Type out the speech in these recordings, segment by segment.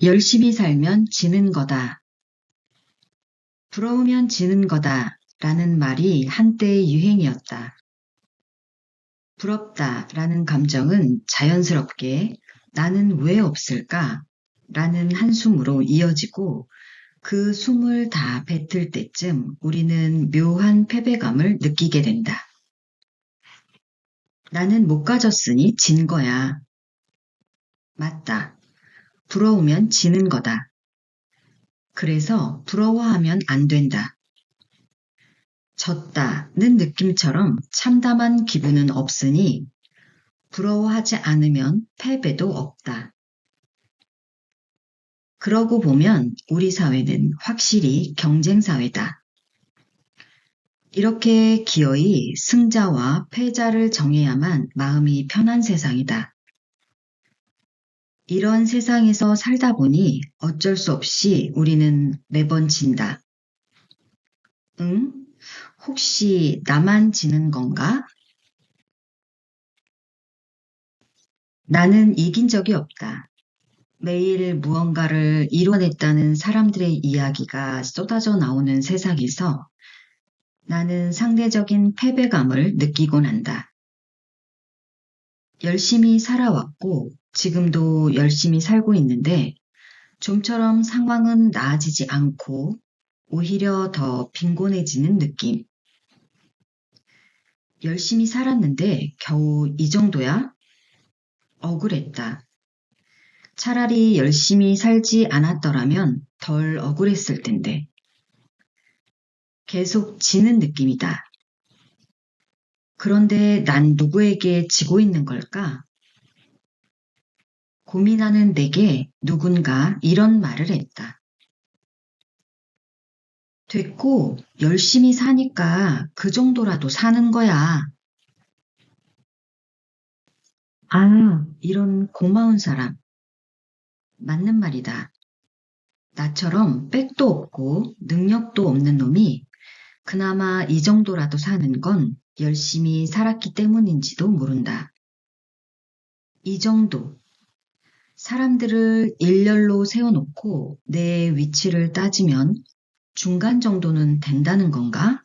열심히 살면 지는 거다. 부러우면 지는 거다. 라는 말이 한때의 유행이었다. 부럽다 라는 감정은 자연스럽게 나는 왜 없을까? 라는 한숨으로 이어지고 그 숨을 다 뱉을 때쯤 우리는 묘한 패배감을 느끼게 된다. 나는 못 가졌으니 진 거야. 맞다. 부러우면 지는 거다. 그래서 부러워하면 안 된다. 졌다는 느낌처럼 참담한 기분은 없으니 부러워하지 않으면 패배도 없다. 그러고 보면 우리 사회는 확실히 경쟁 사회다. 이렇게 기어이 승자와 패자를 정해야만 마음이 편한 세상이다. 이런 세상에서 살다 보니 어쩔 수 없이 우리는 매번 진다. 응? 혹시 나만 지는 건가? 나는 이긴 적이 없다. 매일 무언가를 이뤄냈다는 사람들의 이야기가 쏟아져 나오는 세상에서 나는 상대적인 패배감을 느끼곤 한다. 열심히 살아왔고 지금도 열심히 살고 있는데 좀처럼 상황은 나아지지 않고 오히려 더 빈곤해지는 느낌. 열심히 살았는데 겨우 이 정도야? 억울했다. 차라리 열심히 살지 않았더라면 덜 억울했을 텐데. 계속 지는 느낌이다. 그런데 난 누구에게 지고 있는 걸까? 고민하는 내게 누군가 이런 말을 했다. 됐고, 열심히 사니까 그 정도라도 사는 거야. 아, 이런 고마운 사람. 맞는 말이다. 나처럼 백도 없고 능력도 없는 놈이 그나마 이 정도라도 사는 건 열심히 살았기 때문인지도 모른다. 이 정도. 사람들을 일렬로 세워놓고 내 위치를 따지면 중간 정도는 된다는 건가?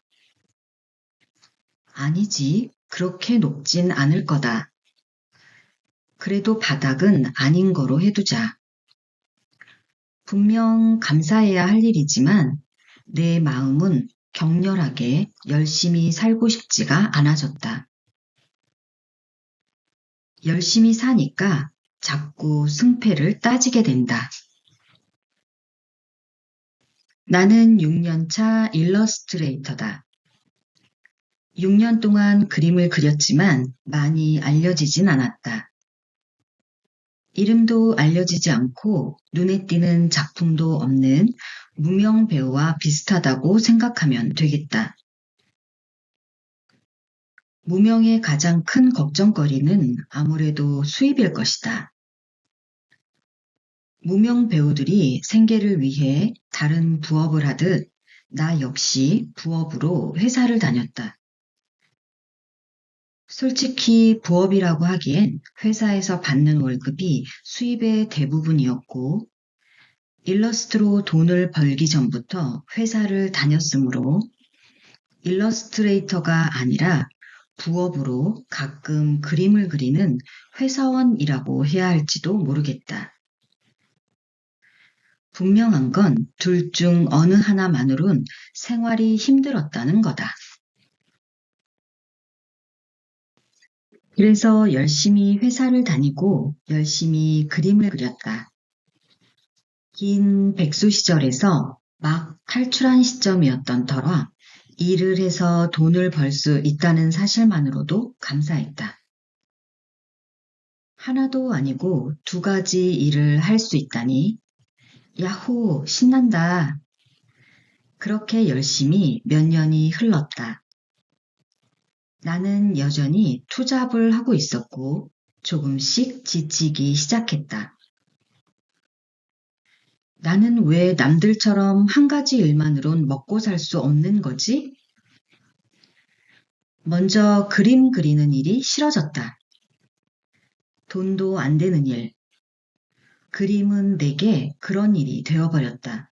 아니지. 그렇게 높진 않을 거다. 그래도 바닥은 아닌 거로 해두자. 분명 감사해야 할 일이지만 내 마음은 격렬하게 열심히 살고 싶지가 않아졌다. 열심히 사니까 자꾸 승패를 따지게 된다. 나는 6년차 일러스트레이터다. 6년 동안 그림을 그렸지만 많이 알려지진 않았다. 이름도 알려지지 않고 눈에 띄는 작품도 없는 무명 배우와 비슷하다고 생각하면 되겠다. 무명의 가장 큰 걱정거리는 아무래도 수입일 것이다. 무명 배우들이 생계를 위해 다른 부업을 하듯 나 역시 부업으로 회사를 다녔다. 솔직히 부업이라고 하기엔 회사에서 받는 월급이 수입의 대부분이었고 일러스트로 돈을 벌기 전부터 회사를 다녔으므로 일러스트레이터가 아니라 부업으로 가끔 그림을 그리는 회사원이라고 해야 할지도 모르겠다. 분명한 건 둘 중 어느 하나만으론 생활이 힘들었다는 거다. 그래서 열심히 회사를 다니고 열심히 그림을 그렸다. 긴 백수 시절에서 막 탈출한 시점이었던 터라 일을 해서 돈을 벌 수 있다는 사실만으로도 감사했다. 하나도 아니고 두 가지 일을 할 수 있다니 야호 신난다. 그렇게 열심히 몇 년이 흘렀다. 나는 여전히 투잡을 하고 있었고 조금씩 지치기 시작했다. 나는 왜 남들처럼 한 가지 일만으론 먹고 살 수 없는 거지? 먼저 그림 그리는 일이 싫어졌다. 돈도 안 되는 일. 그림은 내게 그런 일이 되어버렸다.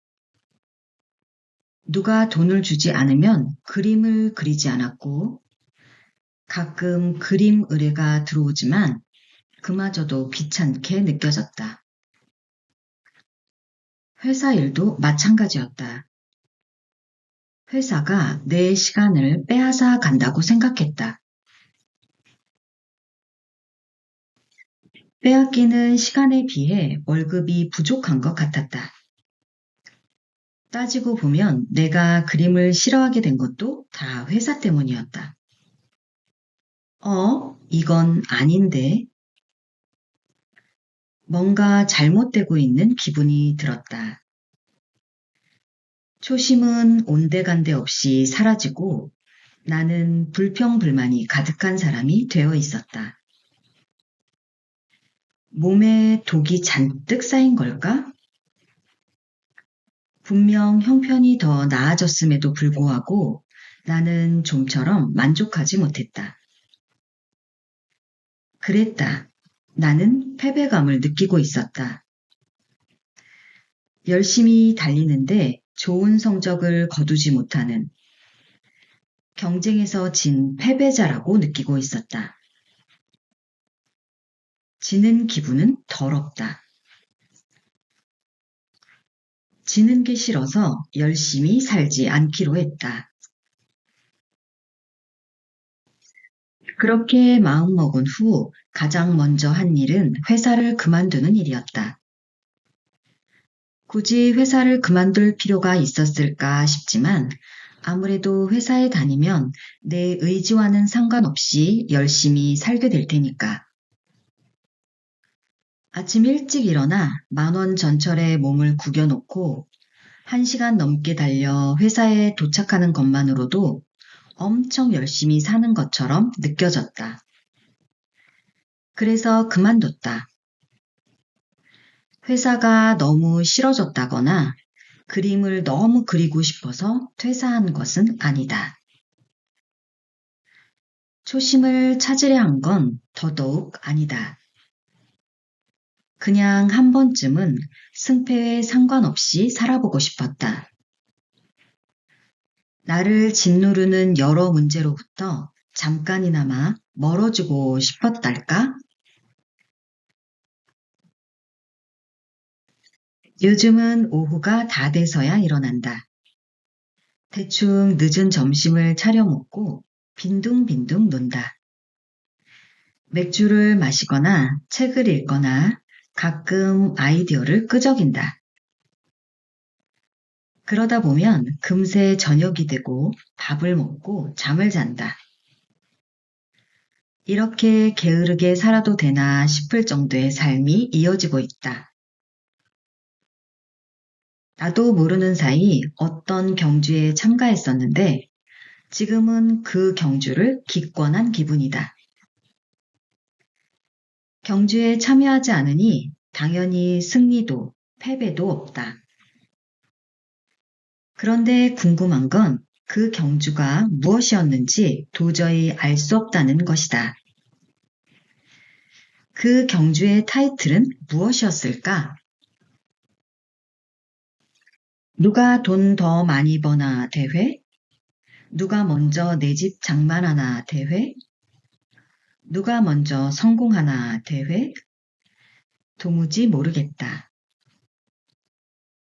누가 돈을 주지 않으면 그림을 그리지 않았고, 가끔 그림 의뢰가 들어오지만 그마저도 귀찮게 느껴졌다. 회사 일도 마찬가지였다. 회사가 내 시간을 빼앗아 간다고 생각했다. 빼앗기는 시간에 비해 월급이 부족한 것 같았다. 따지고 보면 내가 그림을 싫어하게 된 것도 다 회사 때문이었다. 이건 아닌데. 뭔가 잘못되고 있는 기분이 들었다. 초심은 온데간데 없이 사라지고 나는 불평불만이 가득한 사람이 되어 있었다. 몸에 독이 잔뜩 쌓인 걸까? 분명 형편이 더 나아졌음에도 불구하고 나는 좀처럼 만족하지 못했다. 그랬다. 나는 패배감을 느끼고 있었다. 열심히 달리는데 좋은 성적을 거두지 못하는, 경쟁에서 진 패배자라고 느끼고 있었다. 지는 기분은 더럽다. 지는 게 싫어서 열심히 살지 않기로 했다. 그렇게 마음먹은 후 가장 먼저 한 일은 회사를 그만두는 일이었다. 굳이 회사를 그만둘 필요가 있었을까 싶지만 아무래도 회사에 다니면 내 의지와는 상관없이 열심히 살게 될 테니까. 아침 일찍 일어나 10,000원 전철에 몸을 구겨놓고 1시간 넘게 달려 회사에 도착하는 것만으로도 엄청 열심히 사는 것처럼 느껴졌다. 그래서 그만뒀다. 회사가 너무 싫어졌다거나 그림을 너무 그리고 싶어서 퇴사한 것은 아니다. 초심을 찾으려 한 건 더더욱 아니다. 그냥 한 번쯤은 승패에 상관없이 살아보고 싶었다. 나를 짓누르는 여러 문제로부터 잠깐이나마 멀어지고 싶었달까? 요즘은 오후가 다 돼서야 일어난다. 대충 늦은 점심을 차려 먹고 빈둥빈둥 논다. 맥주를 마시거나 책을 읽거나 가끔 아이디어를 끄적인다. 그러다 보면 금세 저녁이 되고 밥을 먹고 잠을 잔다. 이렇게 게으르게 살아도 되나 싶을 정도의 삶이 이어지고 있다. 나도 모르는 사이 어떤 경주에 참가했었는데 지금은 그 경주를 기권한 기분이다. 경주에 참여하지 않으니 당연히 승리도 패배도 없다. 그런데 궁금한 건 그 경주가 무엇이었는지 도저히 알 수 없다는 것이다. 그 경주의 타이틀은 무엇이었을까? 누가 돈 더 많이 버나 대회? 누가 먼저 내 집 장만하나 대회? 누가 먼저 성공하나 대회? 도무지 모르겠다.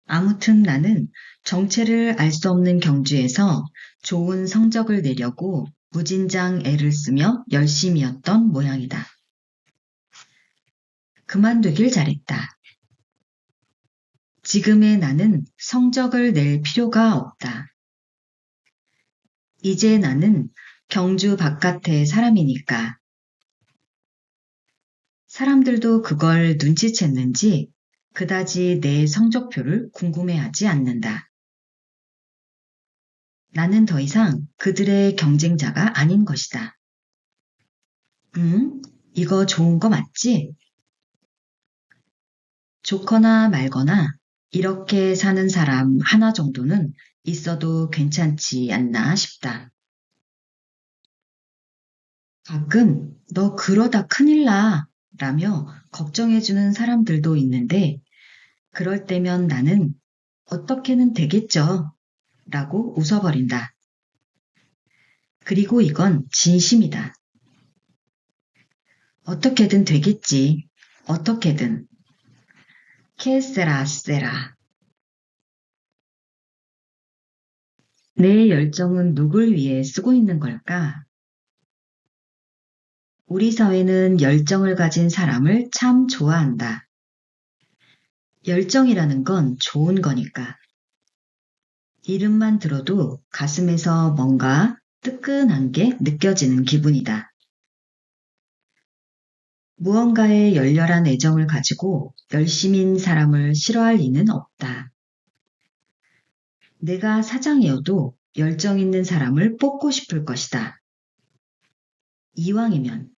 아무튼 나는 정체를 알 수 없는 경주에서 좋은 성적을 내려고 무진장 애를 쓰며 열심이었던 모양이다. 그만두길 잘했다. 지금의 나는 성적을 낼 필요가 없다. 이제 나는 경주 바깥의 사람이니까. 사람들도 그걸 눈치챘는지 그다지 내 성적표를 궁금해하지 않는다. 나는 더 이상 그들의 경쟁자가 아닌 것이다. 이거 좋은 거 맞지? 좋거나 말거나 이렇게 사는 사람 하나 정도는 있어도 괜찮지 않나 싶다. 가끔 너 그러다 큰일 나 라며 걱정해주는 사람들도 있는데 그럴 때면 나는 어떻게는 되겠죠 라고 웃어버린다. 그리고 이건 진심이다. 어떻게든 되겠지. 어떻게든. 케세라. 내 열정은 누굴 위해 쓰고 있는 걸까? 우리 사회는 열정을 가진 사람을 참 좋아한다. 열정이라는 건 좋은 거니까. 이름만 들어도 가슴에서 뭔가 뜨끈한 게 느껴지는 기분이다. 무언가에 열렬한 애정을 가지고 열심인 사람을 싫어할 리는 없다. 내가 사장이어도 열정 있는 사람을 뽑고 싶을 것이다. 이왕이면.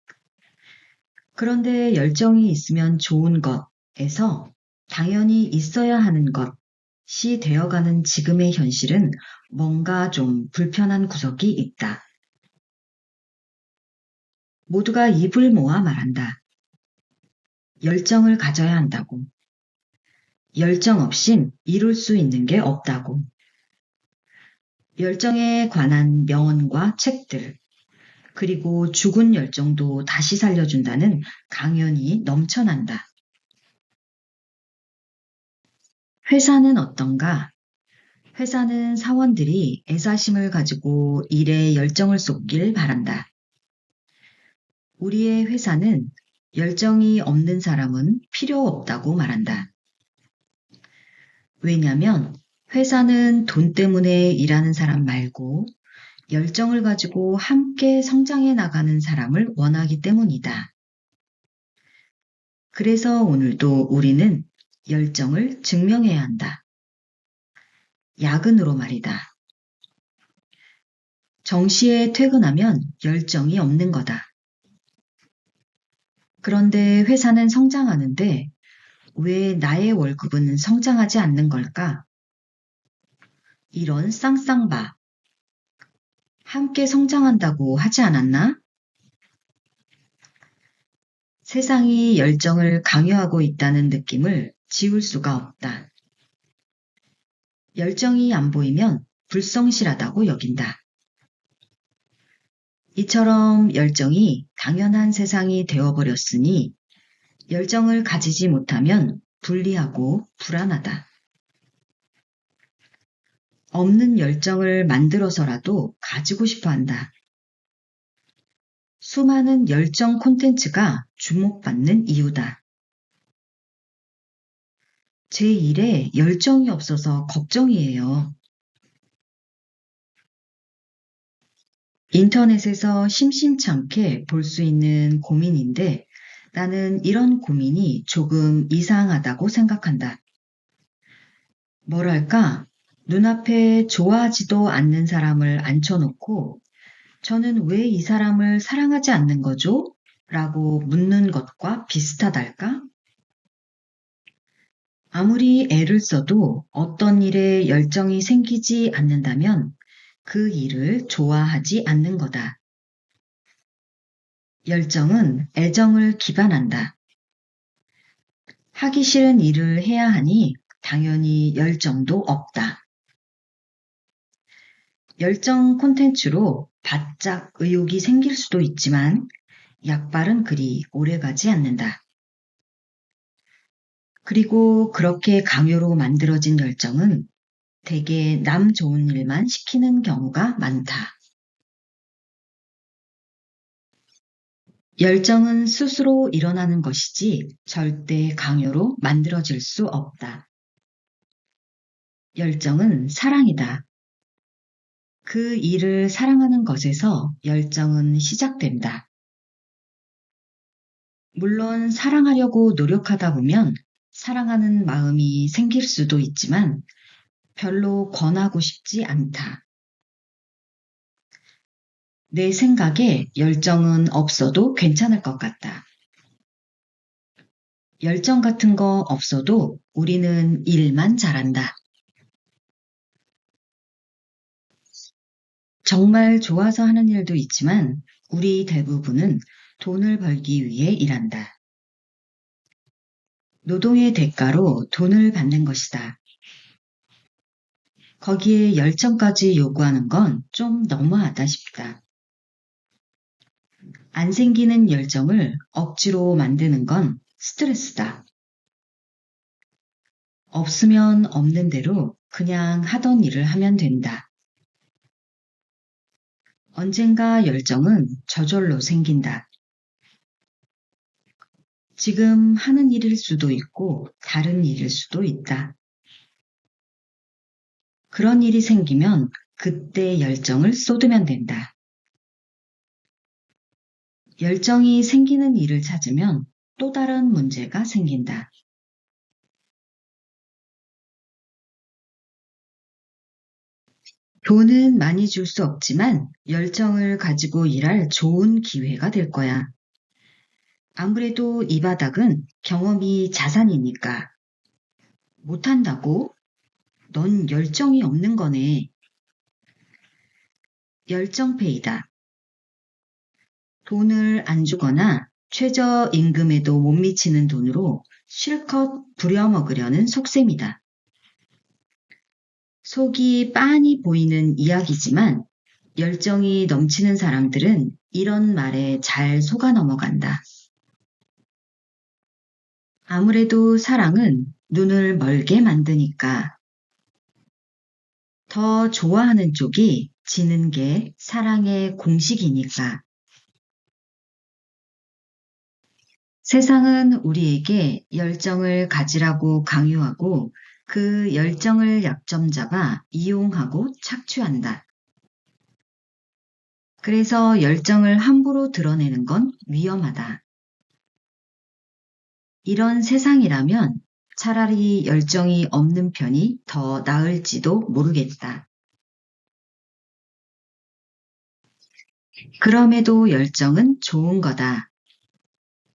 그런데 열정이 있으면 좋은 것에서 당연히 있어야 하는 것이 되어가는 지금의 현실은 뭔가 좀 불편한 구석이 있다. 모두가 입을 모아 말한다. 열정을 가져야 한다고. 열정 없인 이룰 수 있는 게 없다고. 열정에 관한 명언과 책들, 그리고 죽은 열정도 다시 살려준다는 강연이 넘쳐난다. 회사는 어떤가? 회사는 사원들이 애사심을 가지고 일에 열정을 쏟길 바란다. 우리의 회사는 열정이 없는 사람은 필요 없다고 말한다. 왜냐면 회사는 돈 때문에 일하는 사람 말고 열정을 가지고 함께 성장해 나가는 사람을 원하기 때문이다. 그래서 오늘도 우리는 열정을 증명해야 한다. 야근으로 말이다. 정시에 퇴근하면 열정이 없는 거다. 그런데 회사는 성장하는데 왜 나의 월급은 성장하지 않는 걸까? 이런 쌍쌍바. 함께 성장한다고 하지 않았나? 세상이 열정을 강요하고 있다는 느낌을 지울 수가 없다. 열정이 안 보이면 불성실하다고 여긴다. 이처럼 열정이 당연한 세상이 되어버렸으니 열정을 가지지 못하면 불리하고 불안하다. 없는 열정을 만들어서라도 가지고 싶어 한다. 수많은 열정 콘텐츠가 주목받는 이유다. 제 일에 열정이 없어서 걱정이에요. 인터넷에서 심심찮게 볼 수 있는 고민인데 나는 이런 고민이 조금 이상하다고 생각한다. 뭐랄까, 눈앞에 좋아하지도 않는 사람을 앉혀놓고 저는 왜 이 사람을 사랑하지 않는 거죠? 라고 묻는 것과 비슷하달까? 아무리 애를 써도 어떤 일에 열정이 생기지 않는다면 그 일을 좋아하지 않는 거다. 열정은 애정을 기반한다. 하기 싫은 일을 해야 하니 당연히 열정도 없다. 열정 콘텐츠로 바짝 의욕이 생길 수도 있지만 약발은 그리 오래가지 않는다. 그리고 그렇게 강요로 만들어진 열정은 대개 남 좋은 일만 시키는 경우가 많다. 열정은 스스로 일어나는 것이지 절대 강요로 만들어질 수 없다. 열정은 사랑이다. 그 일을 사랑하는 것에서 열정은 시작된다. 물론 사랑하려고 노력하다 보면 사랑하는 마음이 생길 수도 있지만 별로 권하고 싶지 않다. 내 생각에 열정은 없어도 괜찮을 것 같다. 열정 같은 거 없어도 우리는 일만 잘한다. 정말 좋아서 하는 일도 있지만 우리 대부분은 돈을 벌기 위해 일한다. 노동의 대가로 돈을 받는 것이다. 거기에 열정까지 요구하는 건 좀 너무하다 싶다. 안 생기는 열정을 억지로 만드는 건 스트레스다. 없으면 없는 대로 그냥 하던 일을 하면 된다. 언젠가 열정은 저절로 생긴다. 지금 하는 일일 수도 있고 다른 일일 수도 있다. 그런 일이 생기면 그때 열정을 쏟으면 된다. 열정이 생기는 일을 찾으면 또 다른 문제가 생긴다. 돈은 많이 줄 수 없지만 열정을 가지고 일할 좋은 기회가 될 거야. 아무래도 이 바닥은 경험이 자산이니까. 못한다고? 넌 열정이 없는 거네. 열정페이다. 돈을 안 주거나 최저임금에도 못 미치는 돈으로 실컷 부려먹으려는 속셈이다. 속이 빤히 보이는 이야기지만 열정이 넘치는 사람들은 이런 말에 잘 속아 넘어간다. 아무래도 사랑은 눈을 멀게 만드니까 더 좋아하는 쪽이 지는 게 사랑의 공식이니까. 세상은 우리에게 열정을 가지라고 강요하고 그 열정을 약점 잡아 이용하고 착취한다. 그래서 열정을 함부로 드러내는 건 위험하다. 이런 세상이라면 차라리 열정이 없는 편이 더 나을지도 모르겠다. 그럼에도 열정은 좋은 거다.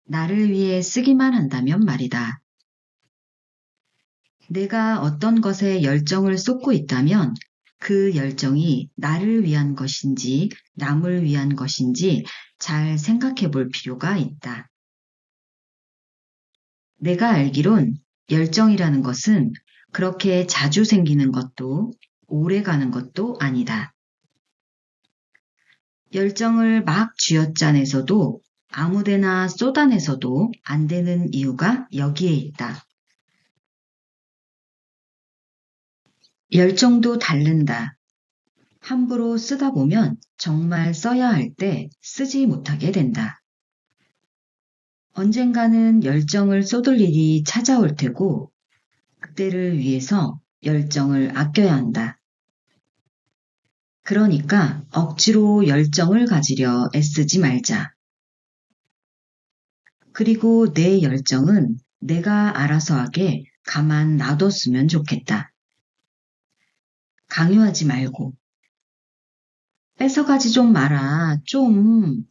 나를 위해 쓰기만 한다면 말이다. 내가 어떤 것에 열정을 쏟고 있다면 그 열정이 나를 위한 것인지 남을 위한 것인지 잘 생각해 볼 필요가 있다. 내가 알기론 열정이라는 것은 그렇게 자주 생기는 것도 오래 가는 것도 아니다. 열정을 막 쥐어짜내서도 아무데나 쏟아내서도 안 되는 이유가 여기에 있다. 열정도 다른다. 함부로 쓰다 보면 정말 써야 할 때 쓰지 못하게 된다. 언젠가는 열정을 쏟을 일이 찾아올 테고 그때를 위해서 열정을 아껴야 한다. 그러니까 억지로 열정을 가지려 애쓰지 말자. 그리고 내 열정은 내가 알아서 하게 가만 놔뒀으면 좋겠다. 강요하지 말고. 뺏어가지 좀 마라. 좀.